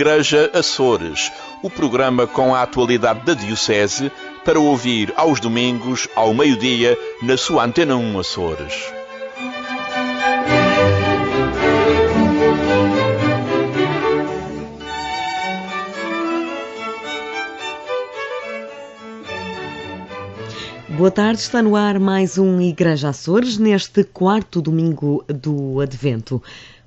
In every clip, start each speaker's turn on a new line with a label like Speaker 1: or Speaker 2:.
Speaker 1: Igreja Açores, o programa com a atualidade da Diocese, para ouvir aos domingos, ao meio-dia, na sua Antena 1 Açores.
Speaker 2: Boa tarde, está no ar mais um Igreja Açores, neste quarto domingo do Advento.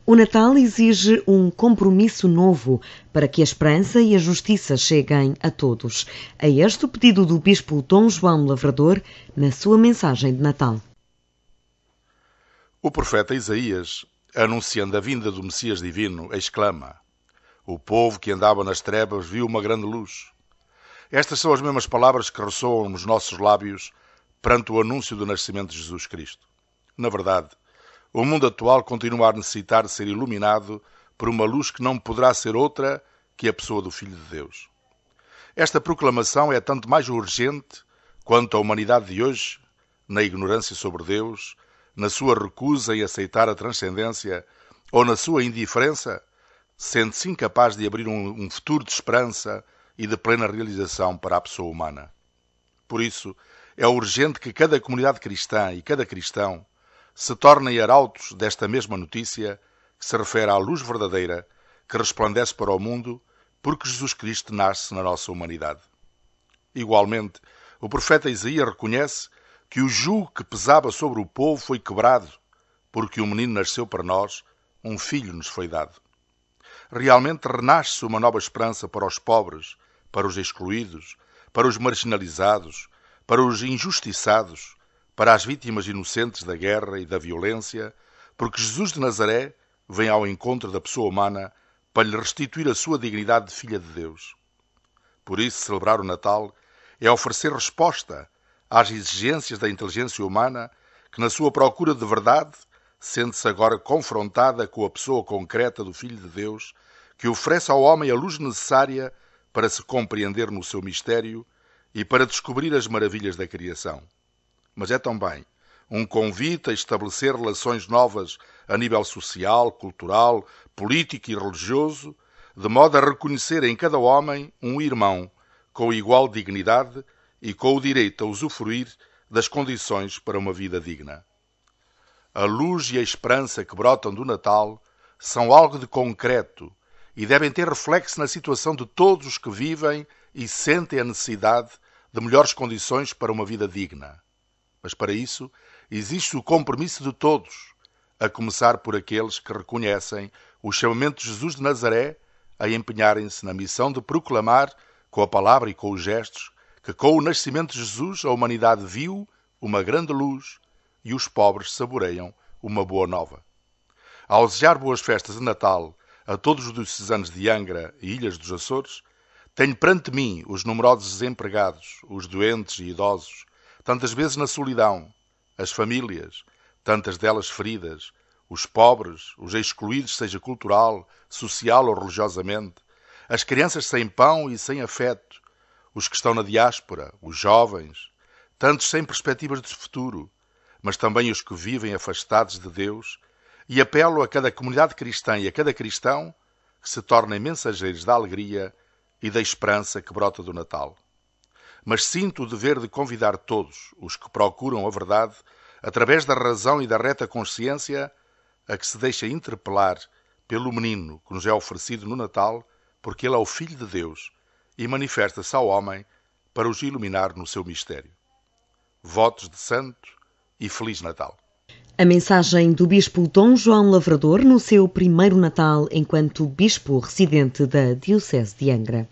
Speaker 2: O Natal exige um compromisso novo para que a esperança e a justiça cheguem a todos. É este o pedido do Bispo Dom João Lavrador na sua mensagem de Natal.
Speaker 3: O profeta Isaías, anunciando a vinda do Messias Divino, exclama: "O povo que andava nas trevas viu uma grande luz." Estas são as mesmas palavras que ressoam nos nossos lábios perante o anúncio do nascimento de Jesus Cristo. Na verdade, o mundo atual continua a necessitar de ser iluminado por uma luz que não poderá ser outra que a pessoa do Filho de Deus. Esta proclamação é tanto mais urgente quanto a humanidade de hoje, na ignorância sobre Deus, na sua recusa em aceitar a transcendência ou na sua indiferença, sente-se incapaz de abrir um futuro de esperança e de plena realização para a pessoa humana. Por isso, é urgente que cada comunidade cristã e cada cristão se tornem arautos desta mesma notícia que se refere à luz verdadeira que resplandece para o mundo porque Jesus Cristo nasce na nossa humanidade. Igualmente, o profeta Isaías reconhece que o jugo que pesava sobre o povo foi quebrado, porque um menino nasceu para nós, um filho nos foi dado. Realmente renasce uma nova esperança para os pobres, para os excluídos, para os marginalizados, para os injustiçados, para as vítimas inocentes da guerra e da violência, porque Jesus de Nazaré vem ao encontro da pessoa humana para lhe restituir a sua dignidade de filha de Deus. Por isso, celebrar o Natal é oferecer resposta às exigências da inteligência humana que, na sua procura de verdade, sente-se agora confrontada com a pessoa concreta do Filho de Deus, que oferece ao homem a luz necessária para se compreender no seu mistério e para descobrir as maravilhas da criação. Mas é também um convite a estabelecer relações novas a nível social, cultural, político e religioso, de modo a reconhecer em cada homem um irmão com igual dignidade e com o direito a usufruir das condições para uma vida digna. A luz e a esperança que brotam do Natal são algo de concreto e devem ter reflexo na situação de todos os que vivem e sentem a necessidade de melhores condições para uma vida digna. Mas para isso existe o compromisso de todos, a começar por aqueles que reconhecem o chamamento de Jesus de Nazaré a empenharem-se na missão de proclamar, com a palavra e com os gestos, que com o nascimento de Jesus a humanidade viu uma grande luz e os pobres saboreiam uma boa nova. Ao desejar boas festas de Natal a todos os diocesanos de Angra e Ilhas dos Açores, tenho perante mim os numerosos desempregados, os doentes e idosos, tantas vezes na solidão, as famílias, tantas delas feridas, os pobres, os excluídos, seja cultural, social ou religiosamente, as crianças sem pão e sem afeto, os que estão na diáspora, os jovens, tantos sem perspectivas de futuro, mas também os que vivem afastados de Deus, e apelo a cada comunidade cristã e a cada cristão que se tornem mensageiros da alegria e da esperança que brota do Natal. Mas sinto o dever de convidar todos os que procuram a verdade, através da razão e da reta consciência, a que se deixem interpelar pelo menino que nos é oferecido no Natal, porque ele é o Filho de Deus e manifesta-se ao homem para os iluminar no seu mistério. Votos de santo e Feliz Natal.
Speaker 2: A mensagem do Bispo Dom João Lavrador no seu primeiro Natal enquanto Bispo residente da Diocese de Angra.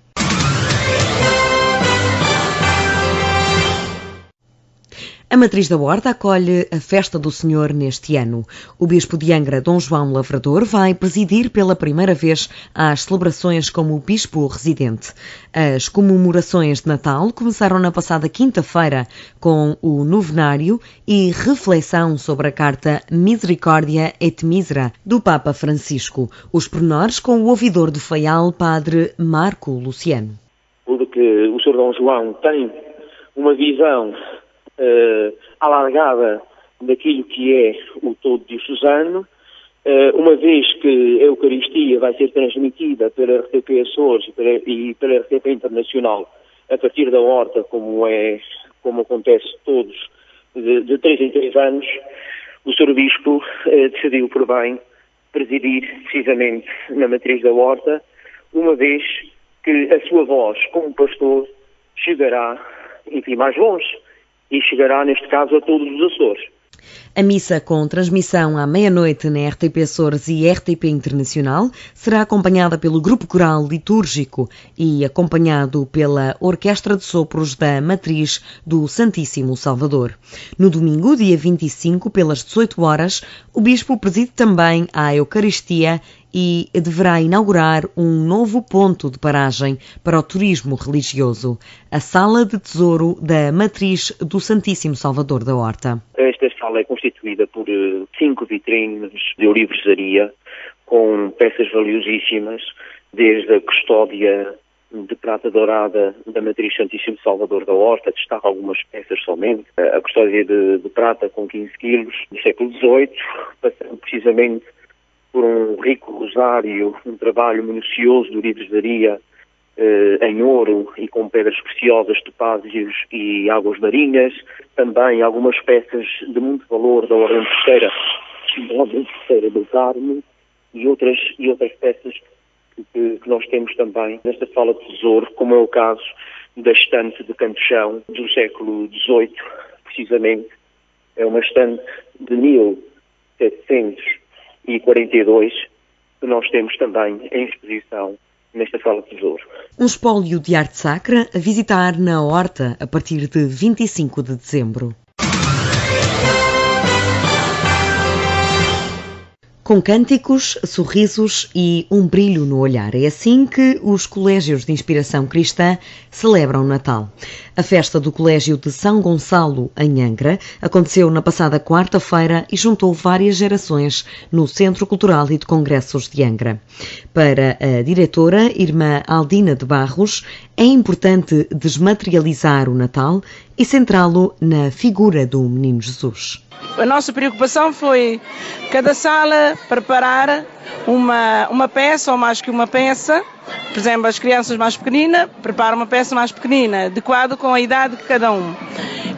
Speaker 2: A Matriz da Horta acolhe a Festa do Senhor neste ano. O Bispo de Angra, Dom João Lavrador, vai presidir pela primeira vez as celebrações como Bispo residente. As comemorações de Natal começaram na passada quinta-feira com o novenário e reflexão sobre a carta Misericórdia et Misera do Papa Francisco. Os pormenores com o ouvidor do Faial, Padre Marco Luciano.
Speaker 4: De que o Sr. Dom João tem uma visão alargada daquilo que é o todo diocesano uma vez que a Eucaristia vai ser transmitida pela RTP Açores e pela RTP Internacional a partir da horta, como acontece todos, de 3 em 3 anos, o Sr. Bispo decidiu por bem presidir precisamente na matriz da horta, uma vez que a sua voz como pastor chegará, enfim, mais longe, e chegará, neste caso, a todos os Açores.
Speaker 2: A missa, com transmissão à meia-noite na RTP Açores e RTP Internacional, será acompanhada pelo grupo coral litúrgico e acompanhado pela Orquestra de Sopros da Matriz do Santíssimo Salvador. No domingo, dia 25, pelas 18 horas, o Bispo preside também a Eucaristia e deverá inaugurar um novo ponto de paragem para o turismo religioso, a Sala de Tesouro da Matriz do Santíssimo Salvador da Horta.
Speaker 4: Esta sala é constituída por 5 vitrines de ourivesaria com peças valiosíssimas, desde a custódia de prata dourada da Matriz Santíssimo Salvador da Horta, destaca algumas peças somente, a custódia de prata com 15 quilos do século XVIII, passando precisamente por um rico rosário, um trabalho minucioso de ourivesaria em ouro e com pedras preciosas, topázios e águas marinhas, também algumas peças de muito valor da Ordem Terceira do Carmo e outras peças que nós temos também nesta sala de tesouro, como é o caso da estante de canto-chão do século XVIII, precisamente. É uma estante de 1742 que nós temos também em exposição nesta sala de tesouro.
Speaker 2: Um espólio de arte sacra a visitar na Horta a partir de 25 de dezembro. Com cânticos, sorrisos e um brilho no olhar. É assim que os colégios de inspiração cristã celebram o Natal. A festa do Colégio de São Gonçalo, em Angra, aconteceu na passada quarta-feira e juntou várias gerações no Centro Cultural e de Congressos de Angra. Para a diretora, irmã Aldina de Barros, é importante desmaterializar o Natal e centrá-lo na figura do Menino Jesus.
Speaker 5: A nossa preocupação foi cada sala preparar uma peça ou mais que uma peça. Por exemplo, as crianças mais pequeninas preparam uma peça mais pequenina, adequada com a idade de cada um.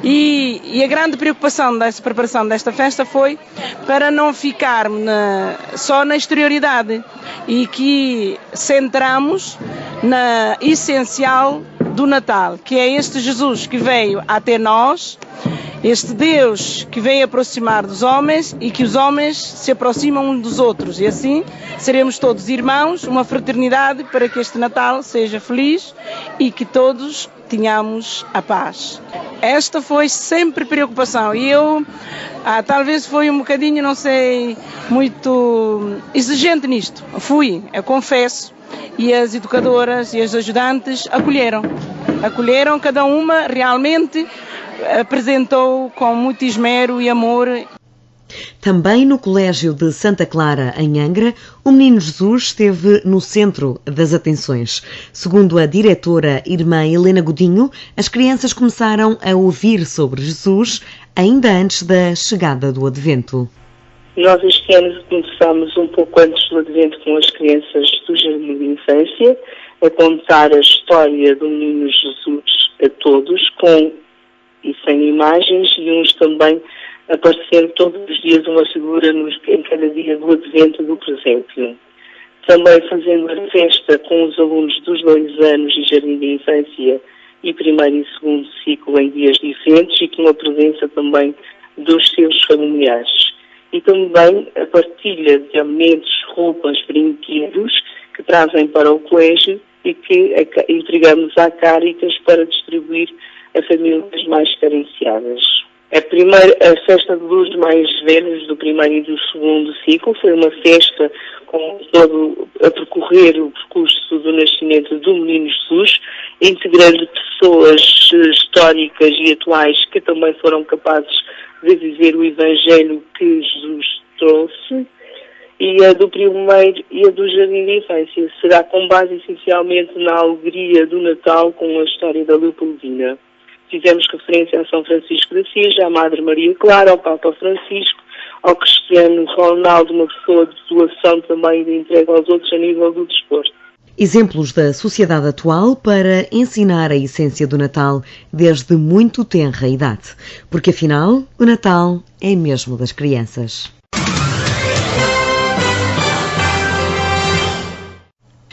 Speaker 5: E a grande preocupação dessa preparação desta festa foi para não ficar só na exterioridade e que centramos na essencial do Natal, que é este Jesus que veio até nós, este Deus que veio aproximar dos homens e que os homens se aproximam uns dos outros. E assim seremos todos irmãos, uma fraternidade para que este Natal seja feliz e que todos tenhamos a paz. Esta foi sempre preocupação e eu talvez foi um bocadinho, não sei, muito exigente nisto. Eu confesso, e as educadoras e as ajudantes acolheram, cada uma realmente apresentou com muito esmero e amor.
Speaker 2: Também no Colégio de Santa Clara, em Angra, o Menino Jesus esteve no centro das atenções. Segundo a diretora irmã Helena Godinho, as crianças começaram a ouvir sobre Jesus ainda antes da chegada do Advento.
Speaker 6: Nós este ano começamos um pouco antes do Advento com as crianças do Jardim de Infância a contar a história do Menino Jesus a todos, com e sem imagens, e uns também aparecendo todos os dias uma figura em cada dia do Advento do presépio. Também fazendo a festa com os alunos dos 2 anos de Jardim de Infância e primeiro e segundo ciclo em dias diferentes e com a presença também dos seus familiares. E também a partilha de alimentos, roupas, brinquedos que trazem para o colégio e que entregamos à Cáritas para distribuir a famílias mais carenciadas. A festa de luz mais velhos do primeiro e do segundo ciclo foi uma festa com todo a percorrer o percurso do nascimento do Menino Jesus, integrando pessoas históricas e atuais que também foram capazes de viver o Evangelho que Jesus trouxe. E a do primeiro e a do Jardim de Infância será com base essencialmente na alegria do Natal com a história da Leopoldina. Fizemos referência a São Francisco de Assis, à Madre Maria Clara, ao Papa Francisco, ao Cristiano Ronaldo, uma pessoa de doação também de entrega aos outros a nível do desporto.
Speaker 2: Exemplos da sociedade atual para ensinar a essência do Natal desde muito tenra idade. Porque afinal, o Natal é mesmo das crianças.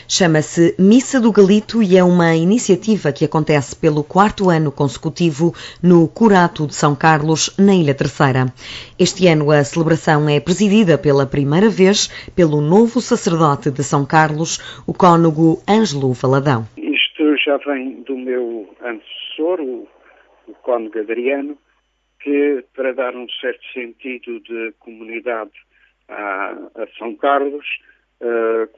Speaker 2: Chama-se Missa do Galito e é uma iniciativa que acontece pelo 4º ano consecutivo no Curato de São Carlos, na Ilha Terceira. Este ano a celebração é presidida pela primeira vez pelo novo sacerdote de São Carlos, o cônego Ângelo Valadão.
Speaker 7: Isto já vem do meu antecessor, o cônego Adriano, que para dar um certo sentido de comunidade a São Carlos,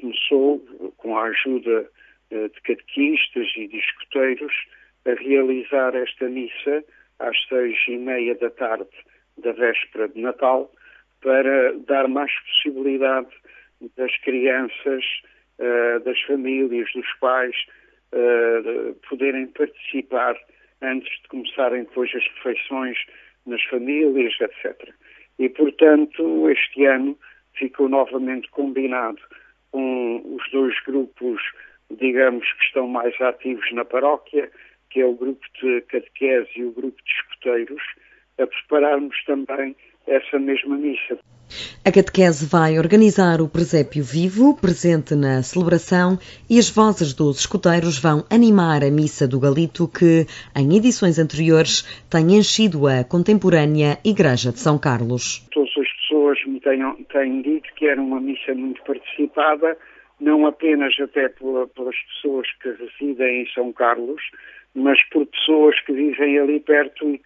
Speaker 7: começou, com a ajuda de catequistas e de escuteiros, a realizar esta missa às 6:30 da tarde da véspera de Natal, para dar mais possibilidade das crianças, das famílias, dos pais, poderem participar antes de começarem depois as refeições nas famílias, etc. E, portanto, este ano ficou novamente combinado com os dois grupos, digamos, que estão mais ativos na paróquia, que é o grupo de catequese e o grupo de escuteiros, a prepararmos também essa mesma missa.
Speaker 2: A catequese vai organizar o presépio vivo, presente na celebração, e as vozes dos escuteiros vão animar a Missa do Galito, que, em edições anteriores, tem enchido a contemporânea Igreja de São Carlos.
Speaker 7: Todas as pessoas me têm dito que era uma missa muito participada, não apenas até pelas pessoas que residem em São Carlos, mas por pessoas que vivem ali perto e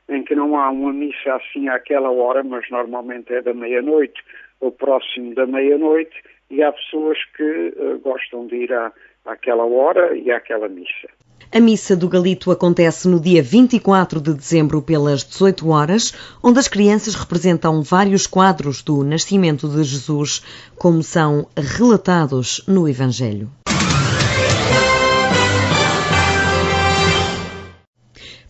Speaker 7: em que não há uma missa assim àquela hora, mas normalmente é da meia-noite ou próximo da meia-noite, e há pessoas que gostam de ir àquela hora e àquela missa.
Speaker 2: A Missa do Galito acontece no dia 24 de dezembro pelas 18 horas, onde as crianças representam vários quadros do nascimento de Jesus, como são relatados no Evangelho.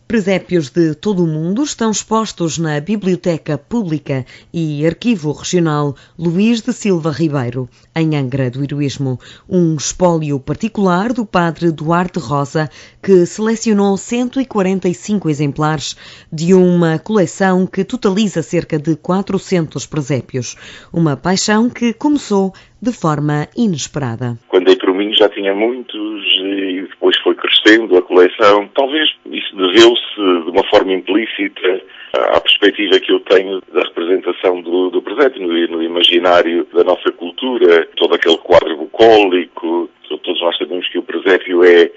Speaker 2: Presépios de todo o mundo estão expostos na Biblioteca Pública e Arquivo Regional Luís de Silva Ribeiro, em Angra do Heroísmo, um espólio particular do padre Duarte Rosa, que selecionou 145 exemplares de uma coleção que totaliza cerca de 400 presépios, uma paixão que começou de forma inesperada.
Speaker 8: Quando dei por mim já tinha muitos e depois foi crescendo a coleção. Talvez isso deveu-se de uma forma implícita à perspectiva que eu tenho da representação do presépio no imaginário da nossa cultura, todo aquele quadro bucólico. Todos nós sabemos que o presépio é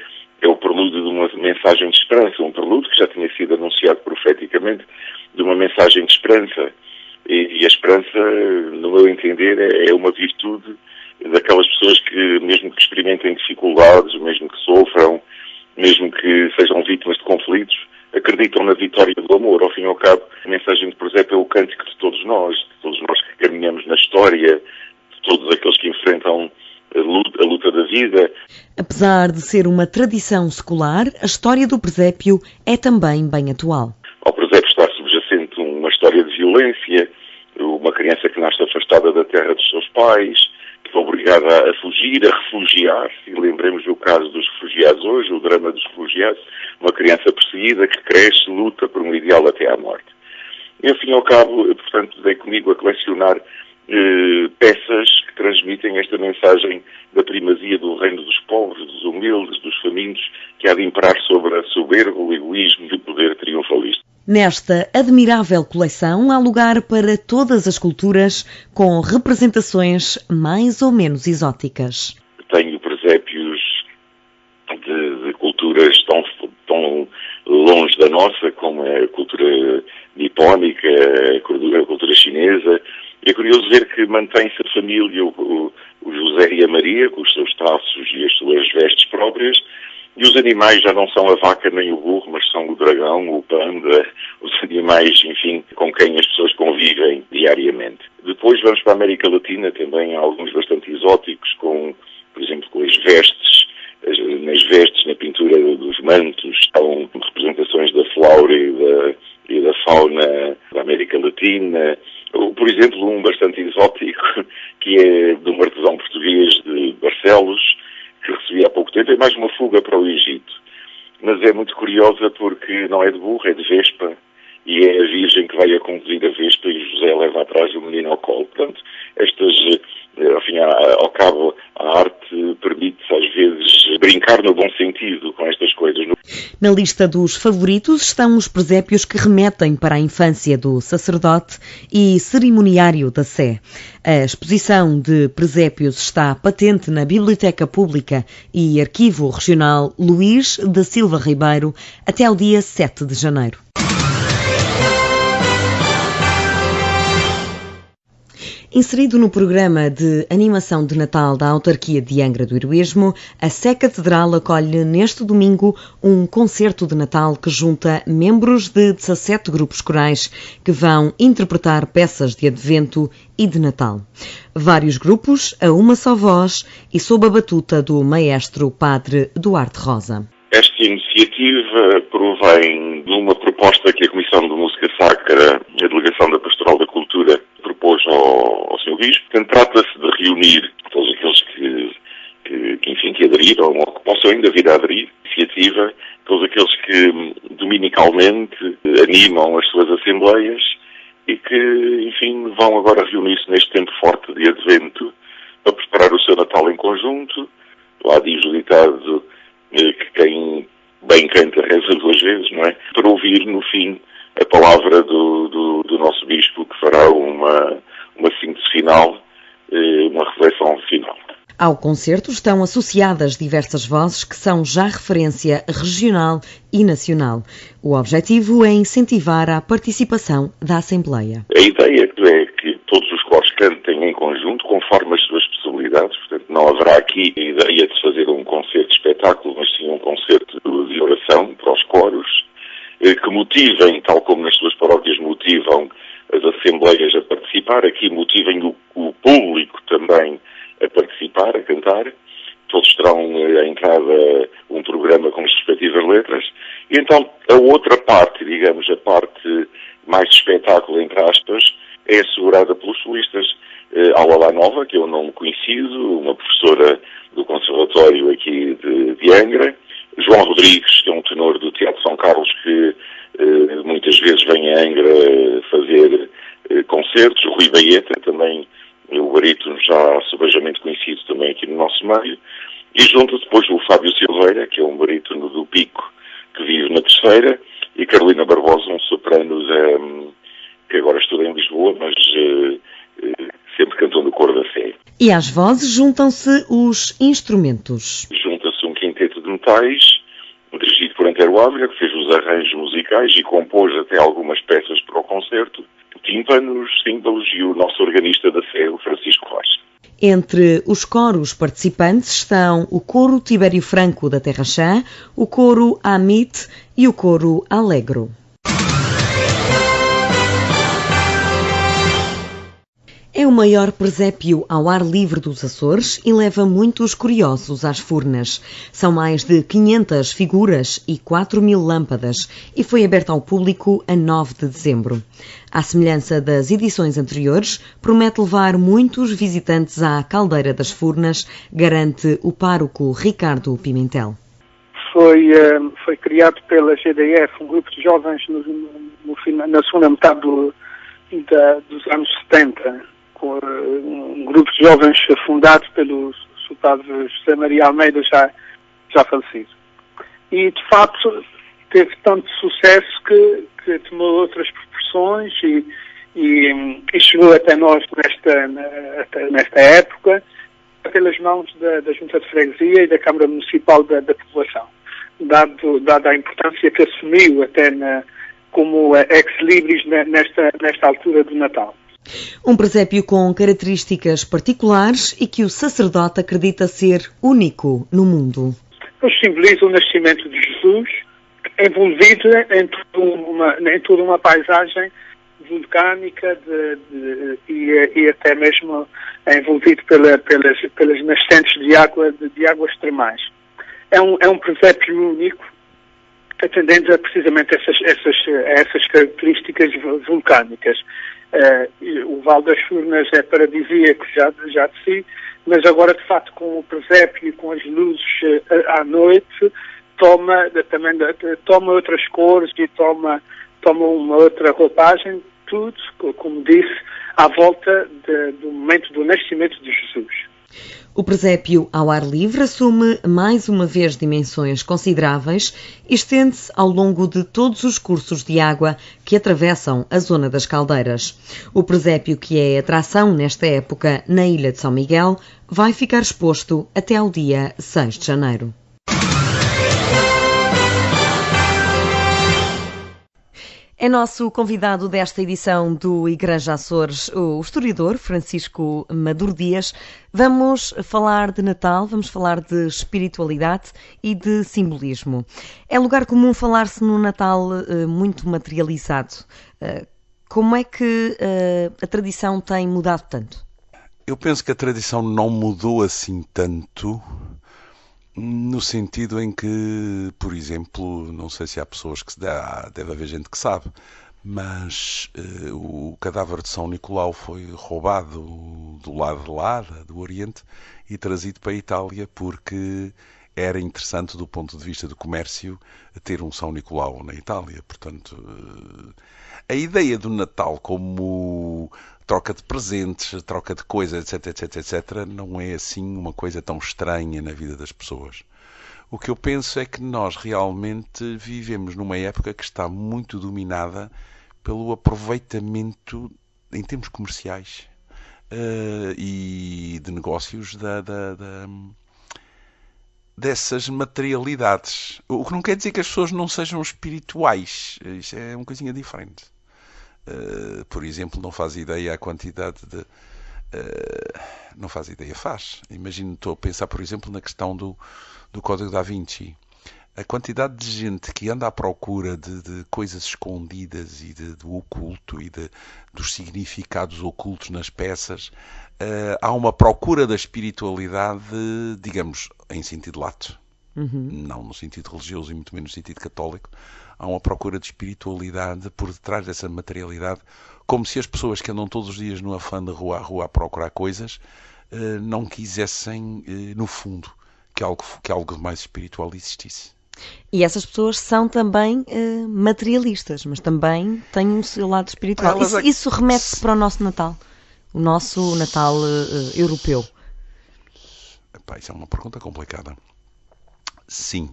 Speaker 8: o prelúdio de uma mensagem de esperança, um prelúdio que já tinha sido anunciado profeticamente, de uma mensagem de esperança. E a esperança, no meu entender, é uma virtude daquelas pessoas que, mesmo que experimentem dificuldades, mesmo que sofram, mesmo que sejam vítimas de conflitos, acreditam na vitória do amor. Ao fim e ao cabo, a mensagem de presépio é o cântico de todos nós que caminhamos na história, de todos aqueles que enfrentam a luta da vida.
Speaker 2: Apesar de ser uma tradição secular, a história do presépio é também bem atual.
Speaker 8: Ao presépio está subjacente uma história de violência, uma criança que nasce afastada da terra dos seus pais, que é obrigada a fugir, a refugiar-se, e lembremos do caso dos refugiados hoje, o drama dos refugiados, uma criança perseguida que cresce, luta por um ideal até à morte. E, ao fim e ao cabo, portanto, dei comigo a colecionar peças que transmitem esta mensagem da primazia do reino dos pobres, dos humildes, dos famintos, que há de imperar sobre a soberba, o egoísmo e o poder triunfalista.
Speaker 2: Nesta admirável coleção há lugar para todas as culturas, com representações mais ou menos exóticas.
Speaker 8: Tenho presépios de culturas tão longe da nossa, como a cultura nipónica, a cultura chinesa. É curioso ver que mantém-se a família, o José e a Maria, com os seus traços e as suas vestes próprias, e os animais já não são a vaca nem o burro, mas são o dragão, o panda, os animais, enfim, com quem as pessoas convivem diariamente. Depois vamos para a América Latina, também há alguns bastante exóticos, por exemplo, com as vestes, nas vestes, na pintura dos mantos, estão representações da flora e da fauna da América Latina. Por exemplo, um bastante exótico, que é de um artesão português de Barcelos, que recebi há pouco tempo, é mais uma fuga para o Egito. Mas é muito curiosa porque não é de burro, é de vespa, e é a Virgem que vai a conduzir a vespa e José leva atrás o menino ao colo. Portanto, ao cabo, a arte permite-se às vezes brincar no bom sentido com estas coisas.
Speaker 2: Na lista dos favoritos estão os presépios que remetem para a infância do sacerdote e cerimoniário da Sé. A exposição de presépios está patente na Biblioteca Pública e Arquivo Regional Luís da Silva Ribeiro até ao dia 7 de janeiro. Inserido no programa de animação de Natal da autarquia de Angra do Heroísmo, a Sé Catedral acolhe neste domingo um concerto de Natal que junta membros de 17 grupos corais que vão interpretar peças de Advento e de Natal. Vários grupos a uma só voz e sob a batuta do maestro Padre Duarte Rosa.
Speaker 8: Esta iniciativa provém de uma proposta que a Comissão de Música Sacra, a Delegação da Pastoral da Cultura, propôs ao Sr. Bispo. Portanto, trata-se de reunir todos aqueles que aderiram ou que possam ainda vir a aderir à iniciativa, todos aqueles que dominicalmente animam as suas assembleias e que, enfim, vão agora reunir-se neste tempo forte de Advento para preparar o seu Natal em conjunto. Lá diz o ditado que quem bem canta reza duas vezes, não é? Para ouvir, no fim, a palavra do nosso Bispo, que fará uma síntese final, uma reflexão final.
Speaker 2: Ao concerto estão associadas diversas vozes que são já referência regional e nacional. O objetivo é incentivar a participação da Assembleia.
Speaker 8: A ideia é que todos os coros cantem em conjunto, conforme as suas possibilidades. Portanto, não haverá aqui a ideia de fazer um concerto de espetáculo, mas sim um concerto de oração para os coros, que motivem, tal como nas suas paróquias motivam as assembleias a participar, aqui motivem o público também a participar, a cantar. Todos terão em cada um programa com as respectivas letras. E então a outra parte, digamos, a parte mais de espetáculo, entre aspas, é assegurada pelos solistas. Aula Nova, que é um nome conhecido, uma professora do Conservatório aqui de Angra, João Rodrigues, que é um tenor do Teatro São Carlos, que muitas vezes vem a Angra fazer concertos, Rui Baeta, também o barítono já subejamente conhecido também aqui no nosso meio, e junta depois o Fábio Silveira, que é um barítono do Pico, que vive na Terceira, e Carolina Barbosa, um soprano que agora estuda em Lisboa, mas sempre cantou no coro da Sé.
Speaker 2: E às vozes juntam-se os instrumentos.
Speaker 8: Junta-se um quinteto de metais, dirigido por Antero Ávila, que fez os arranjos musicais e compôs até algumas peças para o concerto, tímpanos, símbolos e o nosso organista da Sé, o Francisco Rocha.
Speaker 2: Entre os coros participantes estão o coro Tibério Franco da Terra Chã, o coro Amit e o coro Alegro. É o maior presépio ao ar livre dos Açores e leva muitos curiosos às Furnas. São mais de 500 figuras e 4.000 lâmpadas e foi aberto ao público a 9 de dezembro. À semelhança das edições anteriores, promete levar muitos visitantes à Caldeira das Furnas, garante o pároco Ricardo Pimentel.
Speaker 9: Foi criado pela GDF, um grupo de jovens na segunda metade dos anos 70. Um grupo de jovens fundado pelo Padre José Maria Almeida, já falecido. E, de facto, teve tanto sucesso que tomou outras proporções e chegou até nós nesta época pelas mãos da Junta de Freguesia e da Câmara Municipal da População, dada a importância que assumiu até como ex-libris nesta altura do Natal.
Speaker 2: Um presépio com características particulares e que o sacerdote acredita ser único no mundo.
Speaker 9: Ele simboliza o nascimento de Jesus, envolvido em toda uma paisagem vulcânica e até mesmo envolvido pelas nascentes de águas termais. É um presépio único, atendendo precisamente a essas características vulcânicas. O Vale das Furnas é paradisíaco já de si, mas agora, de facto, com o presépio e com as luzes à noite, toma outras cores e toma uma outra roupagem, tudo, como disse, à volta do momento do nascimento de Jesus.
Speaker 2: O presépio ao ar livre assume mais uma vez dimensões consideráveis e estende-se ao longo de todos os cursos de água que atravessam a zona das Caldeiras. O presépio, que é atração nesta época na Ilha de São Miguel, vai ficar exposto até ao dia 6 de janeiro. É nosso convidado desta edição do Igreja Açores, o historiador Francisco Maduro Dias. Vamos falar de Natal, vamos falar de espiritualidade e de simbolismo. É lugar comum falar-se no Natal muito materializado. Como é que a tradição tem mudado tanto?
Speaker 10: Eu penso que a tradição não mudou assim tanto, no sentido em que, por exemplo, não sei se há pessoas que deve haver gente que sabe, mas o cadáver de São Nicolau foi roubado do lado de lá, do Oriente, e trazido para a Itália porque era interessante do ponto de vista do comércio ter um São Nicolau na Itália. Portanto, a ideia do Natal como troca de presentes, troca de coisas, etc, não é assim uma coisa tão estranha na vida das pessoas. O que eu penso é que nós realmente vivemos numa época que está muito dominada pelo aproveitamento em termos comerciais e de negócios dessas materialidades. O que não quer dizer que as pessoas não sejam espirituais. Isso é uma coisinha diferente. Por exemplo, não faz ideia a quantidade de... não faz ideia, faz. Imagino, estou a pensar, por exemplo, na questão do Código da Vinci. A quantidade de gente que anda à procura de coisas escondidas e do oculto e dos significados ocultos nas peças. Há uma procura da espiritualidade, digamos, em sentido lato. Não no sentido religioso e muito menos no sentido católico. Há uma procura de espiritualidade por detrás dessa materialidade, como se as pessoas que andam todos os dias no afã de rua a rua a procurar coisas não quisessem, no fundo, que algo mais espiritual existisse.
Speaker 2: E essas pessoas são também materialistas, mas também têm o seu lado espiritual. Isso remete para o nosso Natal, o nosso Natal europeu.
Speaker 10: Epá, isso é uma pergunta complicada. Sim.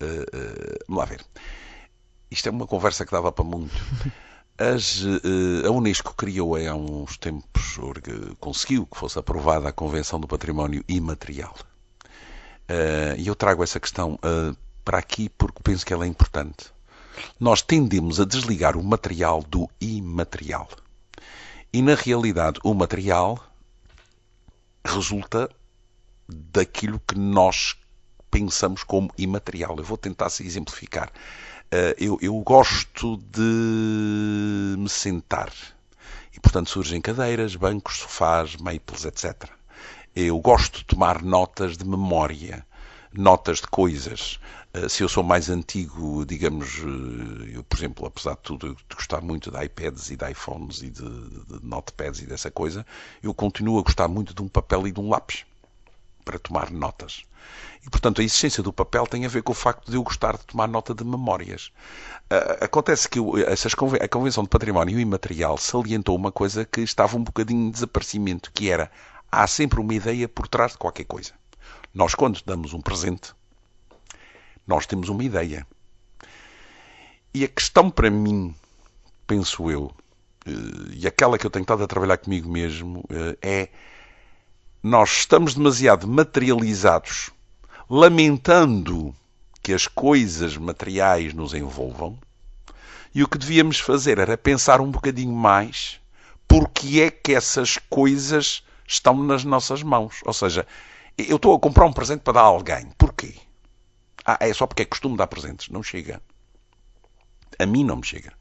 Speaker 10: Vamos lá ver. Isto é uma conversa que dava para muito. A Unesco criou há uns tempos, conseguiu que fosse aprovada a Convenção do Património Imaterial. E eu trago essa questão para aqui porque penso que ela é importante. Nós tendemos a desligar o material do imaterial. E na realidade o material resulta daquilo que nós pensamos como imaterial. Eu vou tentar se exemplificar. Eu gosto de me sentar e, portanto, surgem cadeiras, bancos, sofás, maples, etc. Eu gosto de tomar notas de memória, notas de coisas. Se eu sou mais antigo, digamos, eu, por exemplo, apesar de tudo, de gostar muito de iPads e de iPhones e de notepads e dessa coisa, eu continuo a gostar muito de um papel e de um lápis para tomar notas. E, portanto, a existência do papel tem a ver com o facto de eu gostar de tomar nota de memórias. Acontece que a Convenção de Património Imaterial salientou uma coisa que estava um bocadinho em desaparecimento, que era, há sempre uma ideia por trás de qualquer coisa. Nós, quando damos um presente, nós temos uma ideia. E a questão para mim, penso eu, e aquela que eu tenho estado a trabalhar comigo mesmo, é nós estamos demasiado materializados, lamentando que as coisas materiais nos envolvam, e o que devíamos fazer era pensar um bocadinho mais porque é que essas coisas estão nas nossas mãos. Ou seja, eu estou a comprar um presente para dar a alguém. Porquê? É só porque é costume dar presentes. Não chega. A mim não me chega.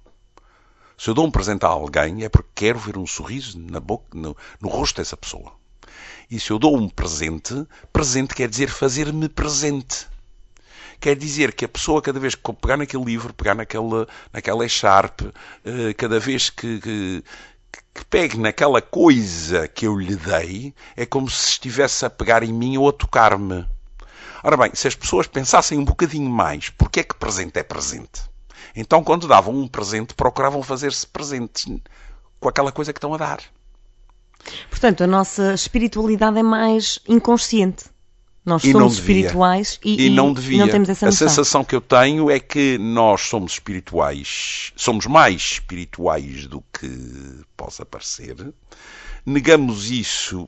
Speaker 10: Se eu dou um presente a alguém é porque quero ver um sorriso na boca, no rosto dessa pessoa. E se eu dou um presente, presente quer dizer fazer-me presente. Quer dizer que a pessoa, cada vez que pegar naquele livro, pegar naquela echarpe, cada vez que que pegue naquela coisa que eu lhe dei, é como se estivesse a pegar em mim ou a tocar-me. Ora bem, se as pessoas pensassem um bocadinho mais, porque é que presente é presente? Então, quando davam um presente, procuravam fazer-se presentes com aquela coisa que estão a dar.
Speaker 2: Portanto, a nossa espiritualidade é mais inconsciente. Nós somos espirituais e não temos essa noção.
Speaker 10: A sensação que eu tenho é que nós somos espirituais, somos mais espirituais do que possa parecer. Negamos isso,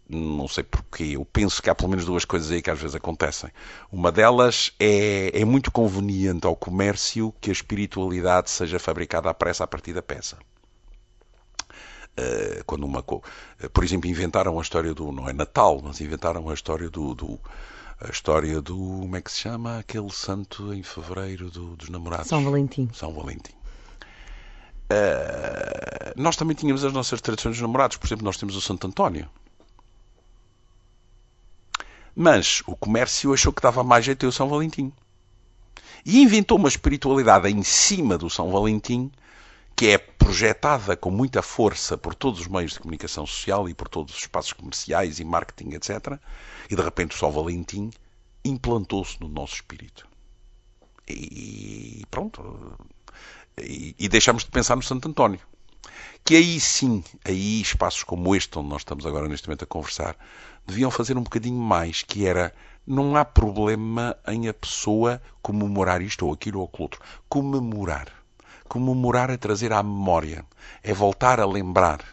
Speaker 10: não sei porquê. Eu penso que há pelo menos duas coisas aí que às vezes acontecem. Uma delas é muito conveniente ao comércio que a espiritualidade seja fabricada à pressa a partir da peça. Quando por exemplo, inventaram a história do, não é Natal, mas inventaram a história a história do, como é que se chama aquele santo em fevereiro dos namorados?
Speaker 2: São Valentim.
Speaker 10: São Valentim. Nós também tínhamos as nossas tradições dos namorados. Por exemplo, nós temos o Santo António. Mas o comércio achou que dava mais jeito ter o São Valentim. E inventou uma espiritualidade em cima do São Valentim, que é projetada com muita força por todos os meios de comunicação social e por todos os espaços comerciais e marketing, etc. E de repente o São Valentim implantou-se no nosso espírito. E pronto. E deixamos de pensar no Santo António. Que aí sim, aí espaços como este, onde nós estamos agora neste momento a conversar, deviam fazer um bocadinho mais, que era, não há problema em a pessoa comemorar isto ou aquilo ou aquilo outro. Comemorar. Comemorar é trazer à memória, é voltar a lembrar.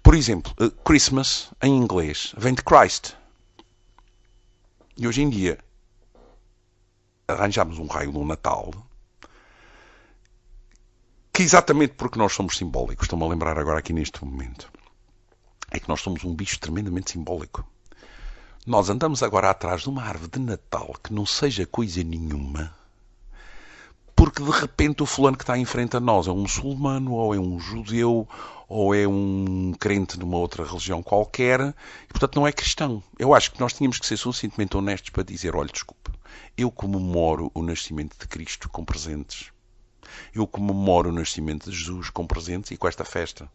Speaker 10: Por exemplo, Christmas, em inglês, vem de Christ. E hoje em dia, arranjamos um raio no Natal, que exatamente porque nós somos simbólicos, estou-me a lembrar agora aqui neste momento, é que nós somos um bicho tremendamente simbólico. Nós andamos agora atrás de uma árvore de Natal que não seja coisa nenhuma, porque de repente o fulano que está em frente a nós é um muçulmano, ou é um judeu, ou é um crente numa outra religião qualquer, e portanto não é cristão. Eu acho que nós tínhamos que ser suficientemente honestos para dizer, olha, desculpe, eu comemoro o nascimento de Cristo com presentes. Eu comemoro o nascimento de Jesus com presentes e com esta festa.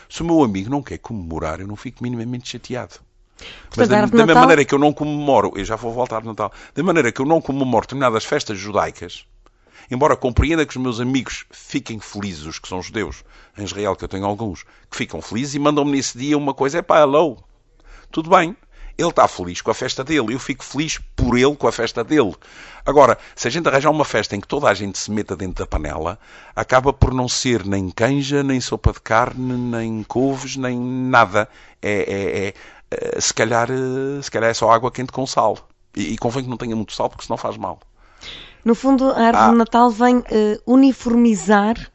Speaker 10: Se o meu amigo não quer comemorar, eu não fico minimamente chateado. Mas da mesma maneira que eu não comemoro, eu já vou voltar ao Natal, da maneira que eu não comemoro determinadas festas judaicas, embora compreenda que os meus amigos fiquem felizes, os que são judeus, em Israel, que eu tenho alguns, que ficam felizes e mandam-me nesse dia uma coisa, hello, tudo bem, ele está feliz com a festa dele, eu fico feliz por ele com a festa dele. Agora, se a gente arranjar uma festa em que toda a gente se meta dentro da panela, acaba por não ser nem canja, nem sopa de carne, nem couves, nem nada. Se calhar é só água quente com sal. E convém que não tenha muito sal, porque senão faz mal.
Speaker 2: No fundo, a árvore de Natal vem uniformizar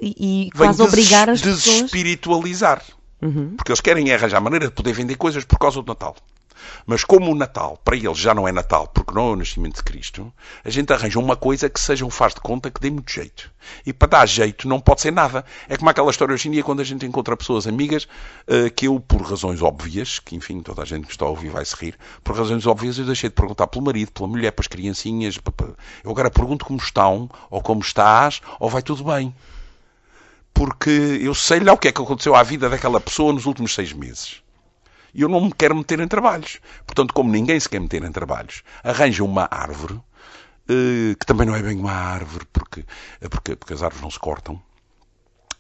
Speaker 2: e quase obrigar as pessoas...
Speaker 10: desespiritualizar. Porque eles querem arranjar maneira de poder vender coisas por causa do Natal. Mas como o Natal, para eles, já não é Natal, porque não é o nascimento de Cristo, a gente arranja uma coisa que seja um faz de conta que dê muito jeito. E para dar jeito não pode ser nada. É como aquela história hoje em dia, quando a gente encontra pessoas amigas, que eu, por razões óbvias, que enfim, toda a gente que está a ouvir vai se rir, por razões óbvias eu deixei de perguntar pelo marido, pela mulher, para as criancinhas. Eu agora pergunto como estão, ou como estás, ou vai tudo bem. Porque eu sei lá o que é que aconteceu à vida daquela pessoa nos últimos 6 meses. E eu não me quero meter em trabalhos. Portanto, como ninguém se quer meter em trabalhos, arranja uma árvore, que também não é bem uma árvore, porque as árvores não se cortam.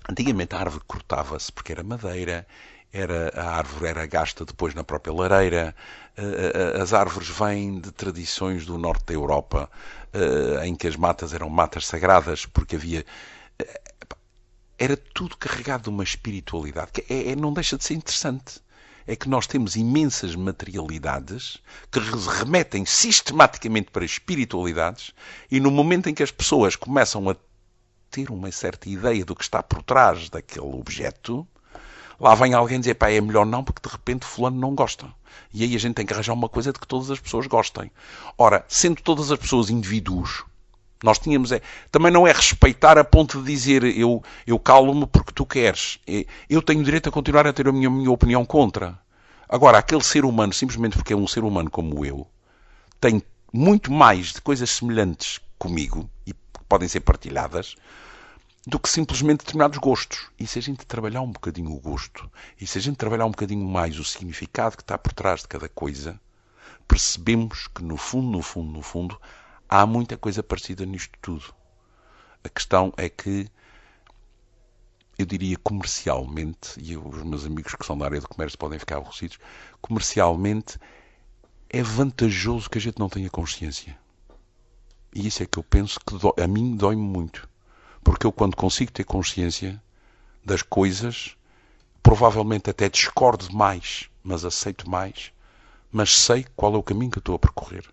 Speaker 10: Antigamente a árvore cortava-se porque era madeira, a árvore era gasta depois na própria lareira. As árvores vêm de tradições do norte da Europa, em que as matas eram matas sagradas, porque havia... Era tudo carregado de uma espiritualidade, que não deixa de ser interessante. É que nós temos imensas materialidades que remetem sistematicamente para espiritualidades, e no momento em que as pessoas começam a ter uma certa ideia do que está por trás daquele objeto, lá vem alguém dizer, pá, é melhor não, porque de repente fulano não gosta. E aí a gente tem que arranjar uma coisa de que todas as pessoas gostem. Ora, sendo todas as pessoas indivíduos, nós tínhamos... Também não é respeitar a ponto de dizer eu calo-me porque tu queres. Eu tenho direito a continuar a ter a minha opinião contra. Agora, aquele ser humano, simplesmente porque é um ser humano como eu, tem muito mais de coisas semelhantes comigo e podem ser partilhadas do que simplesmente determinados gostos. E se a gente trabalhar um bocadinho o gosto, e se a gente trabalhar um bocadinho mais o significado que está por trás de cada coisa, percebemos que no fundo, há muita coisa parecida nisto tudo. A questão é que, eu diria comercialmente, e os meus amigos que são da área do comércio podem ficar aborrecidos, comercialmente é vantajoso que a gente não tenha consciência. E isso é que eu penso que a mim dói-me muito. Porque eu, quando consigo ter consciência das coisas, provavelmente até discordo mais, mas aceito mais, mas sei qual é o caminho que eu estou a percorrer.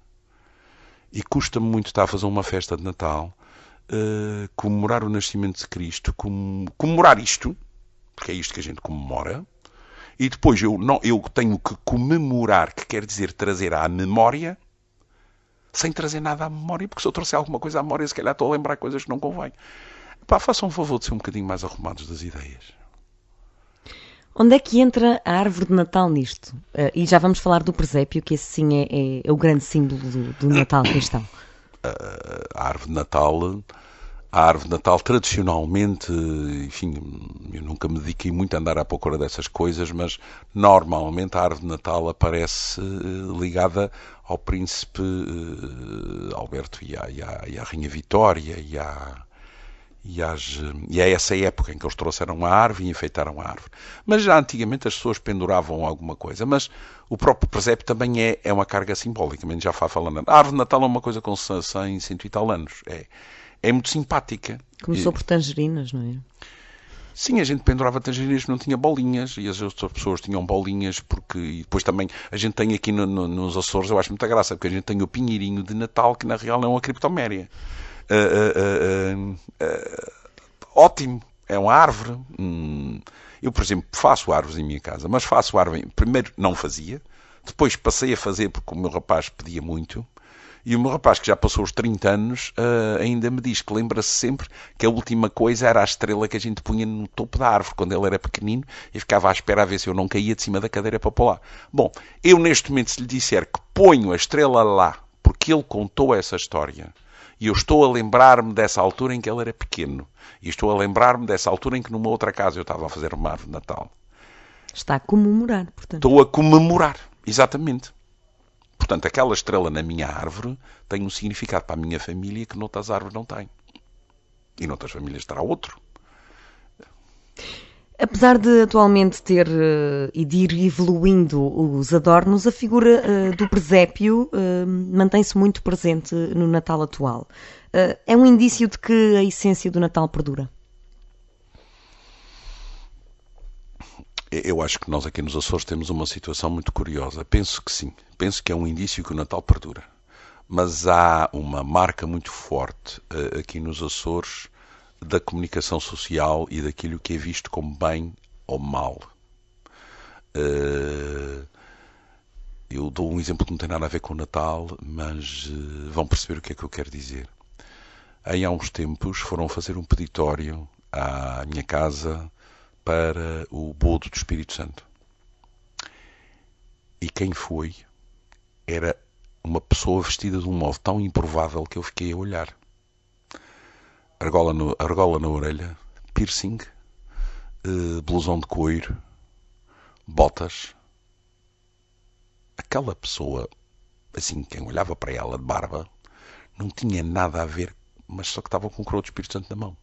Speaker 10: E custa-me muito estar a fazer uma festa de Natal, comemorar o nascimento de Cristo, comemorar isto, porque é isto que a gente comemora, e depois eu tenho que comemorar, que quer dizer trazer à memória, sem trazer nada à memória, porque se eu trouxer alguma coisa à memória, se calhar estou a lembrar coisas que não convém. Pá, façam um favor de ser um bocadinho mais arrumados das ideias.
Speaker 2: Onde é que entra a árvore de Natal nisto? E já vamos falar do presépio, que esse sim é o grande símbolo do Natal cristão.
Speaker 10: A árvore de Natal tradicionalmente, enfim, eu nunca me dediquei muito a andar à procura dessas coisas, mas normalmente a árvore de Natal aparece ligada ao príncipe Alberto e à rainha Vitória e a essa época em que eles trouxeram a árvore e enfeitaram a árvore. Mas já antigamente as pessoas penduravam alguma coisa, mas o próprio presépio também é uma carga simbólica, já falando. A árvore de Natal é uma coisa com 100 e tal anos, é muito simpática.
Speaker 2: Começou por tangerinas, não é?
Speaker 10: Sim, a gente pendurava tangerinas que não tinha bolinhas, e as outras pessoas tinham bolinhas, e depois também a gente tem aqui nos Açores, eu acho muita graça, porque a gente tem o pinheirinho de Natal, que na real é uma criptoméria. Ótimo, é uma árvore. Eu, por exemplo, faço árvores em minha casa, mas faço árvore, primeiro não fazia, depois passei a fazer porque o meu rapaz pedia muito, e o meu rapaz, que já passou os 30 anos, ainda me diz que lembra-se sempre que a última coisa era a estrela que a gente punha no topo da árvore quando ele era pequenino, e ficava à espera a ver se eu não caía de cima da cadeira para pôr lá. Bom, eu neste momento, se lhe disser que ponho a estrela lá porque ele contou essa história, e eu estou a lembrar-me dessa altura em que ele era pequeno. E estou a lembrar-me dessa altura em que numa outra casa eu estava a fazer uma árvore de Natal.
Speaker 2: Está a comemorar, portanto.
Speaker 10: Estou a comemorar, exatamente. Portanto, aquela estrela na minha árvore tem um significado para a minha família que noutras árvores não tem. E noutras famílias terá outro.
Speaker 2: Apesar de atualmente ter e de ir evoluindo os adornos, a figura do presépio mantém-se muito presente no Natal atual. É um indício de que a essência do Natal perdura?
Speaker 10: Eu acho que nós aqui nos Açores temos uma situação muito curiosa. Penso que sim. Penso que é um indício que o Natal perdura. Mas há uma marca muito forte aqui nos Açores da comunicação social e daquilo que é visto como bem ou mal. Eu dou um exemplo que não tem nada a ver com o Natal, mas vão perceber o que é que eu quero dizer. Há uns tempos foram fazer um peditório à minha casa para o bodo do Espírito Santo. E quem foi era uma pessoa vestida de um modo tão improvável que eu fiquei a olhar. Argola na orelha, piercing, blusão de couro, botas. Aquela pessoa, assim, quem olhava para ela de barba, não tinha nada a ver, mas só que estava com o coroa do Espírito Santo na mão.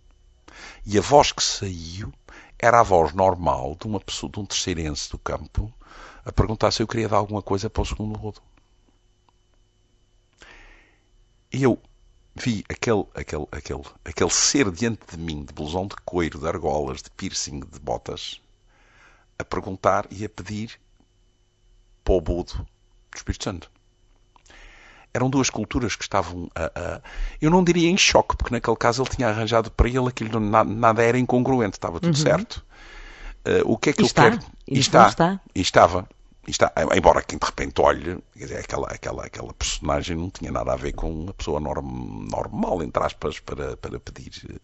Speaker 10: E a voz que saiu era a voz normal de uma pessoa, de um terceirense do campo, a perguntar se eu queria dar alguma coisa para o segundo rodo. E eu vi aquele ser diante de mim, de blusão de couro, de argolas, de piercing, de botas, a perguntar e a pedir para o bodo do Espírito Santo. Eram duas culturas que estavam eu não diria em choque, porque naquele caso ele tinha arranjado para ele aquilo, nada era incongruente, estava tudo certo. O que é que eu quero? Estava. Embora quem de repente olhe, quer dizer, aquela personagem não tinha nada a ver com uma pessoa normal, entre aspas, para pedir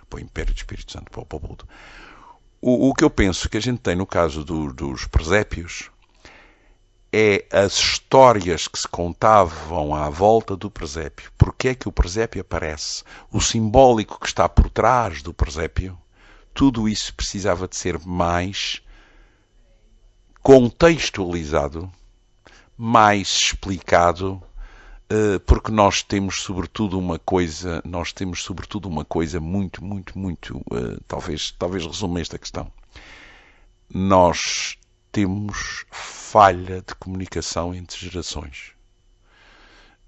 Speaker 10: para o Império do Espírito Santo, para o Budo. O que eu penso que a gente tem no caso dos presépios é as histórias que se contavam à volta do presépio. Porque é que o presépio aparece? O simbólico que está por trás do presépio. Tudo isso precisava de ser mais contextualizado, mais explicado, porque nós temos sobretudo uma coisa muito, talvez resuma esta questão. Nós temos falha de comunicação entre gerações.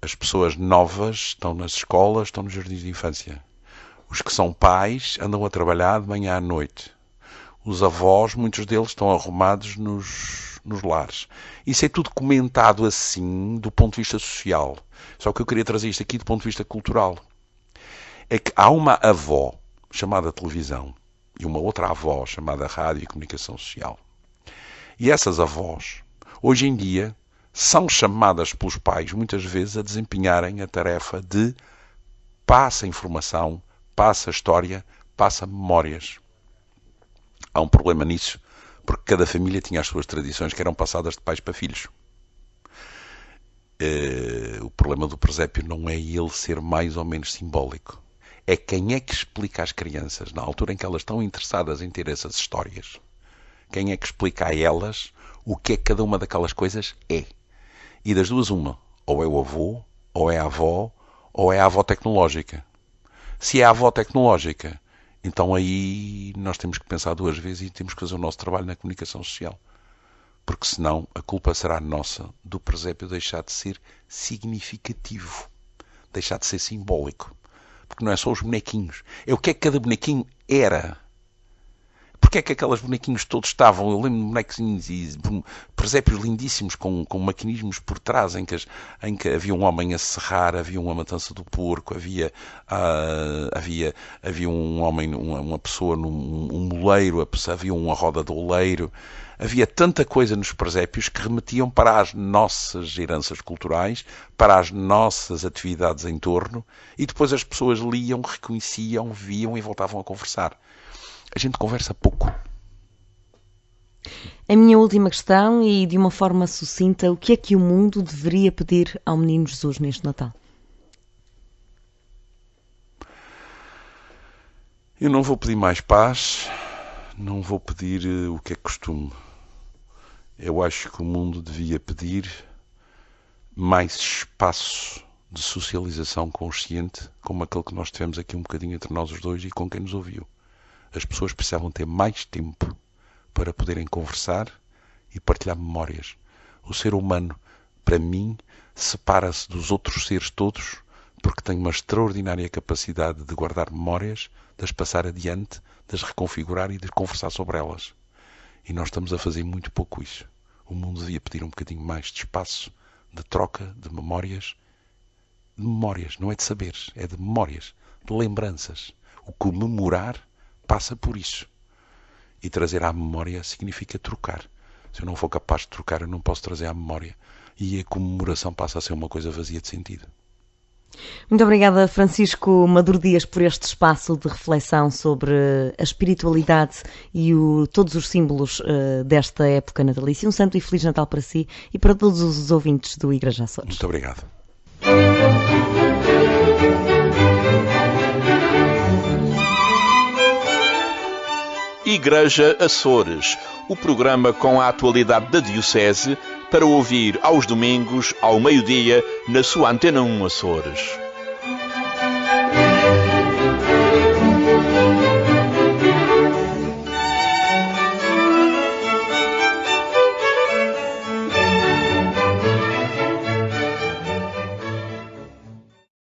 Speaker 10: As pessoas novas estão nas escolas, estão nos jardins de infância. Os que são pais andam a trabalhar de manhã à noite. Os avós, muitos deles, estão arrumados nos lares. Isso é tudo comentado assim, do ponto de vista social. Só que eu queria trazer isto aqui do ponto de vista cultural. É que há uma avó chamada televisão e uma outra avó chamada rádio e comunicação social. E essas avós, hoje em dia, são chamadas pelos pais, muitas vezes, a desempenharem a tarefa de passa informação, passa história, passa memórias. Há um problema nisso, porque cada família tinha as suas tradições que eram passadas de pais para filhos. O problema do presépio não é ele ser mais ou menos simbólico. É quem é que explica às crianças, na altura em que elas estão interessadas em ter essas histórias, quem é que explica a elas o que é que cada uma daquelas coisas é. E das duas uma, ou é o avô, ou é a avó, ou é a avó tecnológica. Se é a avó tecnológica, então aí nós temos que pensar duas vezes e temos que fazer o nosso trabalho na comunicação social. Porque senão a culpa será nossa do presépio deixar de ser significativo, deixar de ser simbólico. Porque não é só os bonequinhos, é o que é que cada bonequinho era. Porque é que aqueles bonequinhos todos estavam? Eu lembro de bonequinhos e presépios lindíssimos com mecanismos por trás em que havia um homem a serrar, havia uma matança do porco, havia um homem, uma pessoa um moleiro, havia uma roda do oleiro. Havia tanta coisa nos presépios que remetiam para as nossas heranças culturais, para as nossas atividades em torno, e depois as pessoas liam, reconheciam, viam e voltavam a conversar. A gente conversa pouco.
Speaker 2: A minha última questão, e de uma forma sucinta, o que é que o mundo deveria pedir ao Menino Jesus neste Natal?
Speaker 10: Eu não vou pedir mais paz, não vou pedir o que é costume. Eu acho que o mundo devia pedir mais espaço de socialização consciente, como aquele que nós tivemos aqui um bocadinho entre nós os dois e com quem nos ouviu. As pessoas precisavam ter mais tempo para poderem conversar e partilhar memórias. O ser humano, para mim, separa-se dos outros seres todos porque tem uma extraordinária capacidade de guardar memórias, de as passar adiante, de as reconfigurar e de conversar sobre elas. E nós estamos a fazer muito pouco isso. O mundo devia pedir um bocadinho mais de espaço, de troca, de memórias. De memórias, não é de saberes, é de memórias, de lembranças. O comemorar passa por isso. E trazer à memória significa trocar. Se eu não for capaz de trocar, eu não posso trazer à memória. E a comemoração passa a ser uma coisa vazia de sentido.
Speaker 2: Muito obrigada, Francisco Maduro Dias, por este espaço de reflexão sobre a espiritualidade e todos os símbolos desta época natalícia. Um santo e feliz Natal para si e para todos os ouvintes do Igreja Açores.
Speaker 10: Muito obrigado.
Speaker 1: Igreja Açores, o programa com a atualidade da Diocese, para ouvir aos domingos, ao meio-dia, na sua Antena 1 Açores.